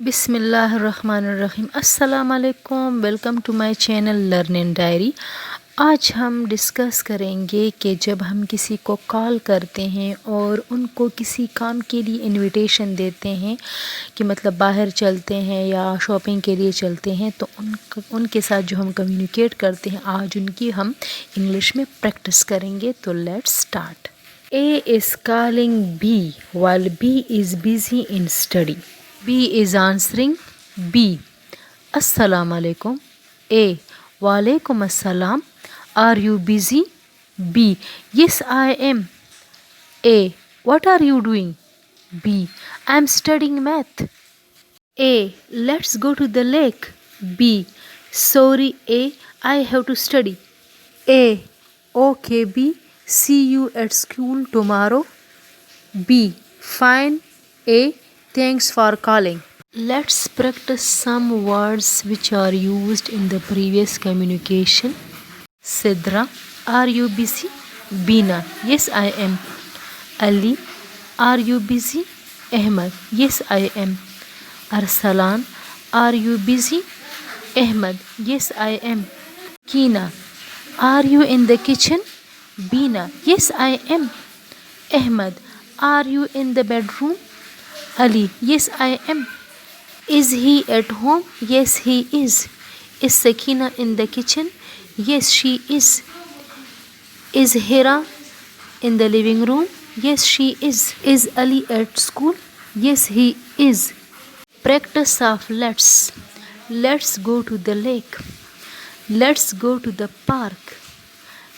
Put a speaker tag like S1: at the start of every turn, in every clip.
S1: बिस्मिल्लाहिर्रहमानिर्रहीम। अस्सलाम वालेकुम। Welcome to my channel learning diary. आज हम डिस्कस करेंगे कि जब हम किसी को कॉल करते हैं और उनको किसी काम के लिए इनविटेशन देते हैं कि मतलब बाहर चलते हैं या शॉपिंग के लिए चलते हैं, तो उनके साथ जो हम कम्युनिकेट करते हैं, आज उनकी हम इंग्लिश में प्रैक्टिस करेंगे। तो let's start. A is calling B while B is busy in study. B is answering B. Assalamu alaikum. A. Walaikum assalam. Are you busy? B. Yes, I am. A. What are you doing? B. I am studying math. A. Let's go to the lake. B. Sorry, A. I have to study. A. Okay, B. See you at school tomorrow. B. Fine. A. Thanks for calling. Let's practice some words which are used in the previous communication. Sidra, are you busy? Bina, yes I am. Ali, are you busy? Ahmad, yes I am. Arsalan, are you busy? Ahmad, yes I am. Kina, are you in the kitchen? Bina, yes I am. Ahmad, are you in the bedroom? Ali, yes I am. Is he at home? Yes he is. Is Sakina in the kitchen? Yes she is. Is Hira in the living room? Yes she is. Is Ali at school? Yes he is. Practice of let's. Let's go to the lake. Let's go to the park.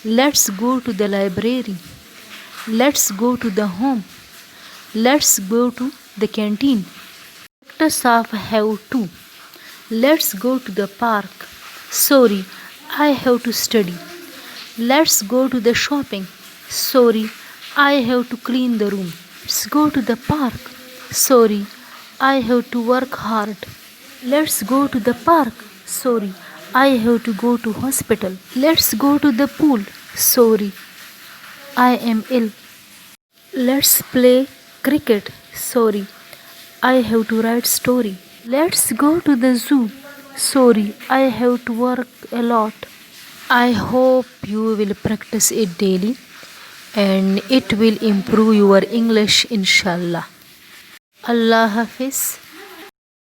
S1: Let's go to the library. Let's go to the home. Let's go to the canteen. Practice of have to. Let's go to the park. Sorry, I have to study. Let's go to the shopping. Sorry, I have to clean the room. Let's go to the park. Sorry, I have to work hard. Let's go to the park. Sorry, I have to go to hospital. Let's go to the pool. Sorry, I am ill. Let's play cricket. Sorry, I have to write story. Let's go to the zoo. Sorry, I have to work a lot. I hope you will practice it daily and it will improve your English inshallah. Allah Hafiz.